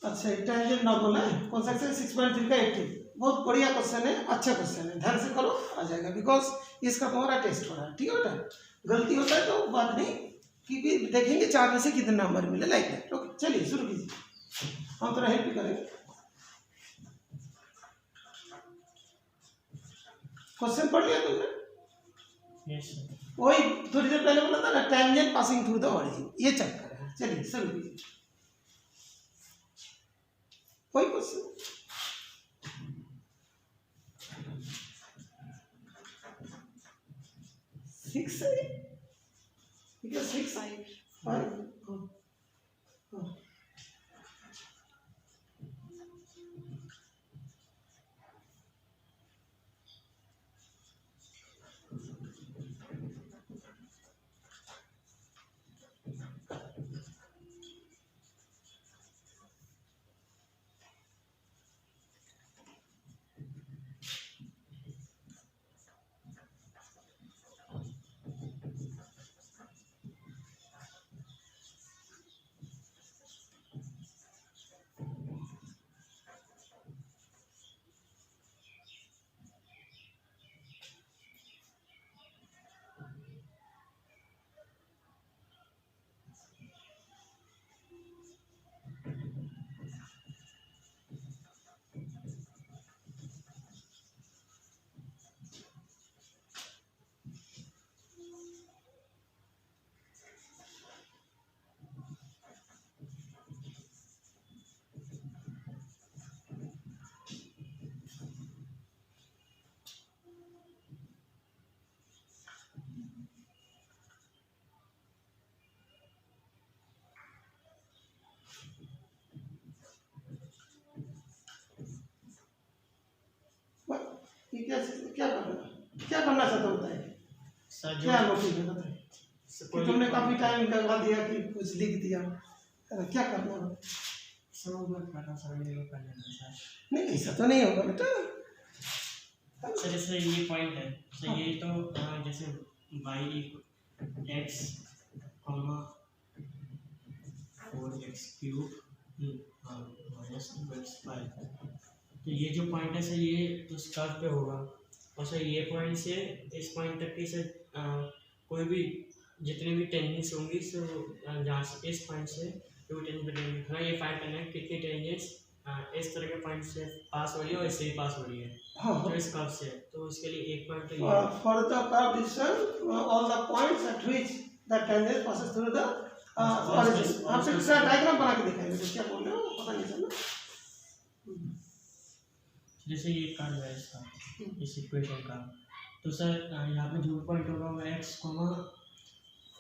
अच्छा tangent normal है कौन सा 6.3 का 80। बहुत बढ़िया क्वेश्चन है, अच्छा क्वेश्चन है, ध्यान से करो आ जाएगा, बिकॉज इसका तुम्हारा टेस्ट हो रहा है। ठीक है बेटा, गलती होता है तो बात नहीं, क्योंकि देखेंगे 4 में से कितने नंबर मिले लाइक दैट। ओके चलिए शुरू कीजिए, हम थोड़ा हेल्प भी करेंगे। क्वेश्चन पढ़ लिया तुमने? Yes sir. वही थोड़ी देर पहले बोला था ना, tangent passing through the origin, ये चक्कर है। चलिए शुरू कीजिए, कोई क्वेश्चन? सिक्स है, ठीक है 6 5 ये क्या क्या करना चाहता होता है सर क्या मोटिव है बताइए कि तुमने काफी टाइम लगा दिया कि कुछ लिख दिया, क्या करना है? सर मैं पढ़ा सर मेरे को करना है सर। नहीं ऐसा तो नहीं होगा बेटा। सर जैसे ये पॉइंट है सर, ये तो जैसे y x comma 4x³ minus 2x5, तो ये जो पॉइंट है सर ये उस कर्व पे होगा, और सर ये पॉइंट से इस पॉइंट तक की सर कोई भी जितने भी टेंजेंट्स होंगी सर जहाँ से इस पॉइंट से जो टेंजेंट बनेंगे, हाँ ये फाइंड करना है कितनी टेंजेंट्स इस तरह के पॉइंट से पास हो रही है और इससे भी पास हो रही है। हाँ तो इस कर्व से, तो उसके लिए एक पॉइंट तो ये for the curve distance all the points at which the tangent passes through the origin. आप फिर डायग्राम बना के दिखाएंगे तो क्या बोल रहे हो पता नहीं चला। जैसे ये कर्व है इसका, इस इक्वेशन का, तो सर यहाँ पे जो पॉइंट होगा वो x,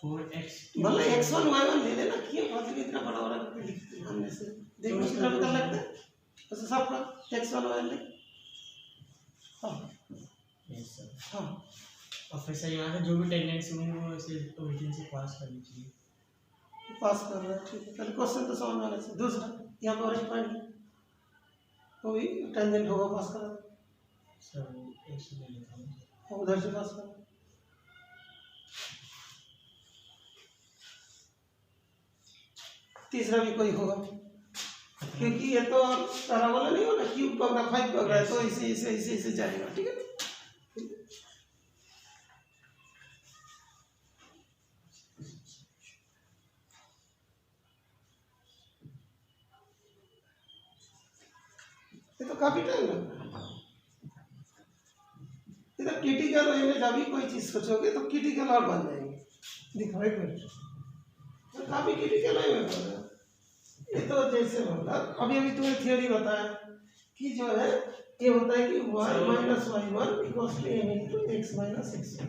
4x मतलब x1 y1 ले लेना, क्यों मतलब इतना बड़ा बड़ा करके लिखते हैं हमने से देखो कितना पता लगता है बस सबका x1 y1 ले। हाँ यस सर। हाँ और फिर सर यहाँ से जो भी टेंजेंट्स होंगे वो ऐसे ओरिजिन से पास करनी चाहिए। पास कर रहा है, ठीक है। पहले क्वेश्चन तो समझ में आना चाहिए। दूसरा यहाँ पे ऑरिजिन पॉइंट है तो भी टेंजेंट होगा पास करा सर ऐसे ले लेता हूँ, उधर से पास करा। तीसरा भी कोई होगा क्योंकि ये तो पैराबोला नहीं होगा, क्यूब पकड़ा 5 पकड़ा है तो इसे इसे इसे इसे जाएगा। ठीक है ये तो काफी टाइम लगता है। ये तो क्रिटिकल वे में जब भी कोई चीज सोचोगे तो क्रिटिकल और बन जाएंगे। दिखाओ एक मिनट, तो काफी क्रिटिकल वे में बन रहा है। ये तो जैसे मतलब अभी अभी तुमने थ्योरी बताया कि जो है ये होता है कि y minus y1 equals to m into x minus x1,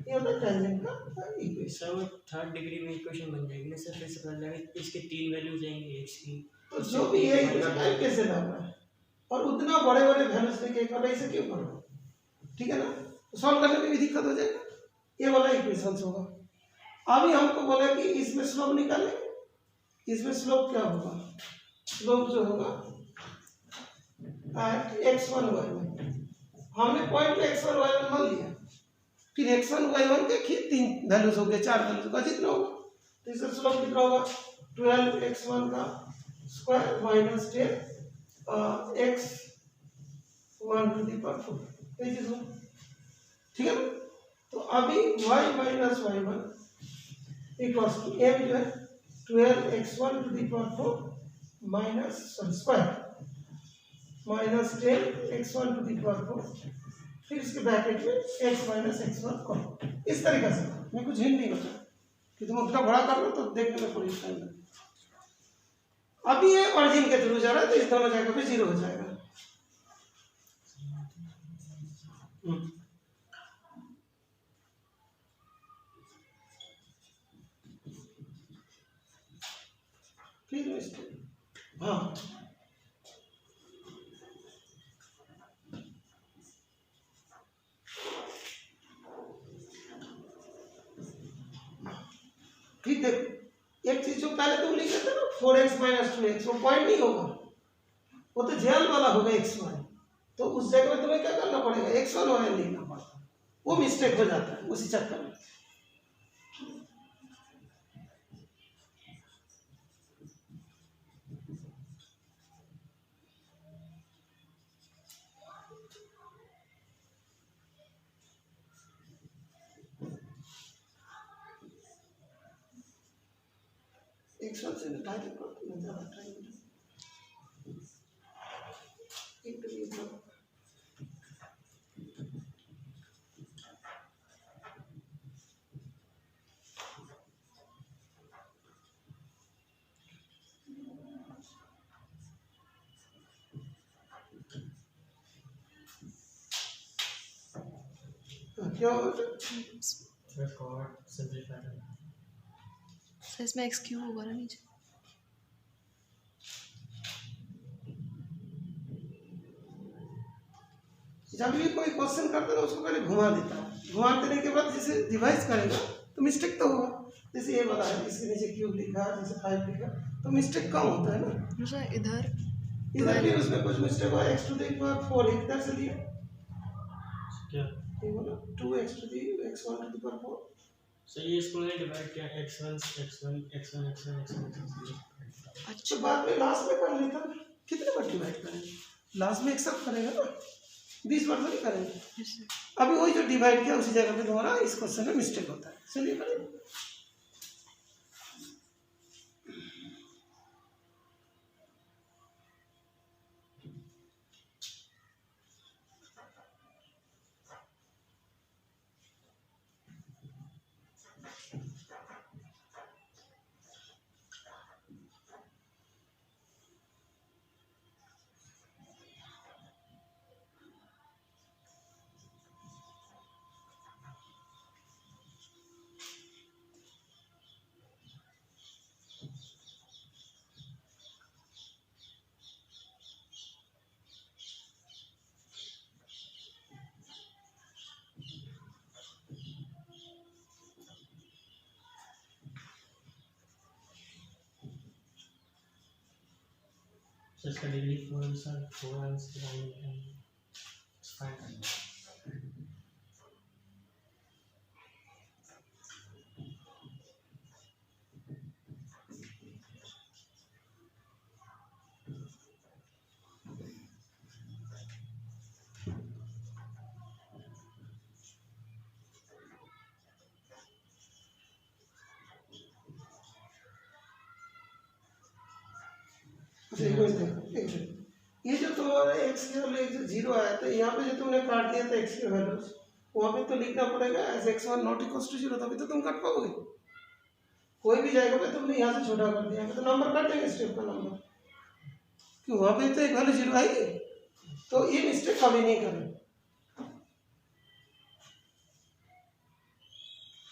ये होता है टेंजेंट का इक्वेशन। सर वो थर्ड डिग्री में इक्वेशन बन जाएगी ना सर, फिर से पता लगेगा इसके 3 वैल्यूज आएंगे x की, तो जो भी है इतना टाइम कैसे लगा है और उतना बड़े बड़े वैल्यूज लेके कर रहे इसे क्यों कर रहे हो? ठीक है ना, तो सॉल्व करने में भी दिक्कत हो जाएगा। ये वाला इक्वेशन होगा। अभी हमको बोला कि इसमें स्लोप निकालें, इसमें स्लोप क्या होगा? स्लोप जो होगा एट x1 y1, हमने पॉइंट x1 y1 मान लिया, फिर x1 y1 के 3 वैल्यूज हो गए, 4 वैल्यूज का जितना होगा, तो इसका स्लोप कितना होगा 12x1 का square minus 10 x 1 to the power 4, ये चीज हो, ठीक है ना। तो अभी y minus y one equals to m जो है 12x1 to the power 4 minus square minus 10x1 to the power 4, फिर इसके ब्रैकेट में x माइनस x1 करो। इस तरीके से मैं कुछ हिंट नहीं बता कि तुम उतना बड़ा कर लो तो देखने में थोड़ी टाइम लगे। अभी ये ऑरिजिन के थ्रू जा रहा है तो इस दोनों जगह पे 0 हो जाएगा। फिर हाँ फिर देख एक चीज जो पहले तुम लिख रहे थे ना 4x माइनस 2x, वो पॉइंट नहीं होगा, वो तो जेल वाला होगा xy। तो उस जगह में तुम्हें क्या करना पड़ेगा, x1 y लिखना पड़ता है, वो मिस्टेक हो जाता है उसी चक्कर में। x1 से डायरेक्ट करते हैं ज़्यादा टाइम एक तो ये क्या होगा रिकॉर्ड सिंपलीफाई करना। सर इसमें एक्स क्यूब होगा ना नीचे। जब भी कोई क्वेश्चन करता है उसको पहले घुमा देता है, घुमा देने के बाद जैसे रिवाइज करेगा तो मिस्टेक तो होगा। जैसे ये वाला है, इसके नीचे क्यूब लिखा है, जैसे 5 लिखा, तो मिस्टेक कम होता है ना। सर इधर भी उसमें कुछ मिस्टेक हुआ, x टू द पावर 4 इधर से लिया क्या ये बोला 2x to the x1 to the power 4। सही है, इसको नहीं डिवाइड किया x1 अच्छा बाद में लास्ट में कर लेता, कितने बार डिवाइड करें, लास्ट में एक्सेप्ट करेगा ना, 20 बार तो नहीं करेंगे। अभी वही जो डिवाइड किया उसी जगह पे तुम्हारा इस क्वेश्चन में मिस्टेक होता है। चलिए करें। So इसका डिग्री 4 आंसर 4 आंसर फाइन। ये जो तुम्हारा x के वाले जो 0 आया था, यहाँ पे जो तुमने काट दिया था x के वैल्यूज, वहाँ पे तो लिखना पड़ेगा as x1 not equals to 0, तभी तो तुम काट पाओगे। कोई भी जाएगा पे तुमने यहाँ से छोटा कर दिया तो नंबर काटेंगे स्टेप का नंबर, क्यों वहाँ पे तो एक वैल्यू 0 आएगी। तो ये मिस्टेक कभी नहीं करें,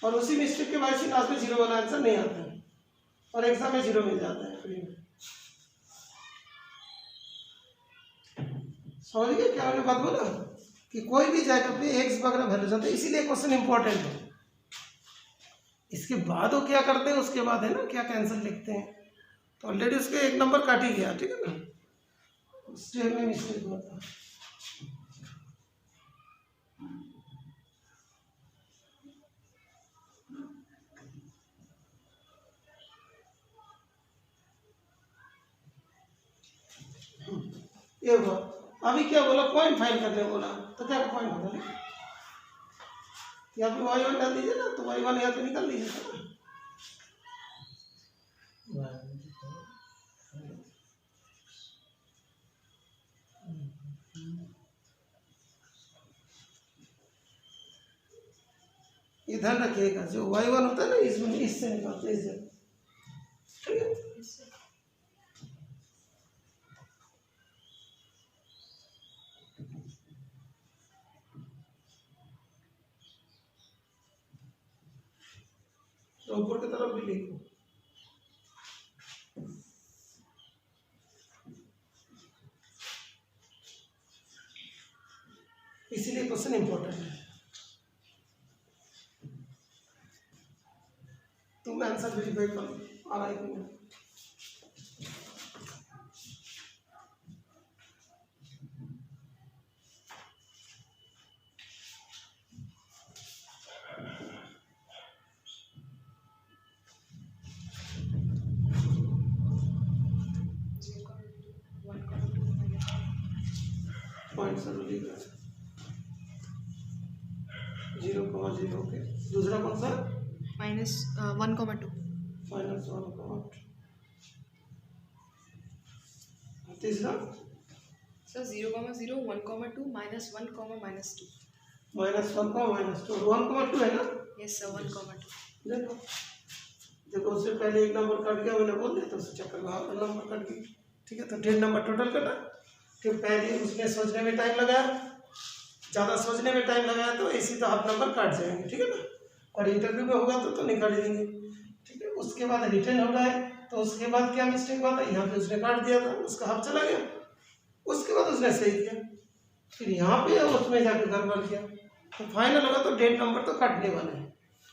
और उसी मिस्टेक के वजह से लास्ट में 0 वाला आंसर नहीं आता है और एग्जाम में 0 मिल जाता है फ्री में। समझ गए क्या मैंने बात बोला कि कोई भी जगह पे एक्स वगैरह वैल्यू जाते हैं, इसीलिए क्वेश्चन इंपॉर्टेंट है। इसके बाद वो क्या करते हैं उसके बाद है ना क्या कैंसिल लिखते हैं, तो ऑलरेडी उसके एक नंबर काट ही गया, ठीक है ना, स्टेप में मिस्टेक हुआ था। ये हुआ। अभी क्या बोला, पॉइंट फाइंड करने बोला, तो क्या पॉइंट होता है, यहाँ पे y1 डाल दीजिए ना, तो y1 यहाँ पे निकल दीजिए। ये ध्यान रखिएगा, जो y1 होता है ना, इसमें इससे निकालते हैं, इससे, ठीक है। तो ऊपर की तरफ भी लिखो, इसीलिए क्वेश्चन इंपॉर्टेंट है। तुम आंसर वेरीफाई करो, आ रहा है कि नहीं। पॉइंट सर लिख रहा है 0,0 के, दूसरा कौन सा, -1,2 -1,2, तीसरा सर 0,0 1,2 -1, -2 -1, -2 है ना। यस सर 1,2 देखो देखो, उससे पहले एक नंबर कट गया, मैंने बोल दिया, तो उससे चक्कर लगा, नंबर कट गई, ठीक है। तो 10 नंबर टोटल कटा, कि पहले उसमें सोचने में टाइम लगाया, ज़्यादा सोचने में टाइम लगाया तो इसी तो हाफ नंबर काट जाएंगे, ठीक है ना। और इंटरव्यू में होगा तो निकाल देंगे, ठीक है। उसके बाद रिटर्न हो रहा है, तो उसके बाद क्या मिस्टेक हुआ था, यहाँ पे उसने काट दिया था, उसका हाफ चला गया, उसके बाद उसने सही किया, फिर यहाँ पे उसमें जाकर गड़बड़ किया, तो फाइनल होगा तो 10 नंबर तो काटने वाले हैं।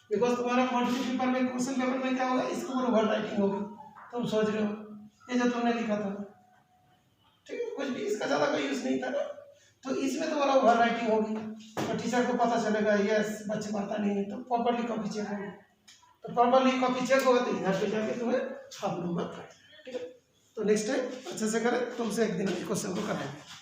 बिकॉज तुम्हारा क्वांटिटी पेपर में, क्वेश्चन पेपर में क्या होगा, इसके ऊपर ओवर राइटिंग होगी, तुम सोच रहे हो ये जो तुमने लिखा था, ठीक है, कुछ भी इसका ज़्यादा कोई यूज़ नहीं था ना, तो इसमें तुम्हारा ओवर राइटिंग होगी, तो टीचर को पता चलेगा यस बच्चे पता नहीं है, तो प्रॉपरली कॉपी चेक होगी, तो प्रॉपरली कॉपी चेक होगा तो यहाँ पे जाके तुम्हें हाफ नंबर काट, ठीक है। तो नेक्स्ट टाइम अच्छे से करें, तुमसे एक दिन क्वेश्चन को कराएंगे।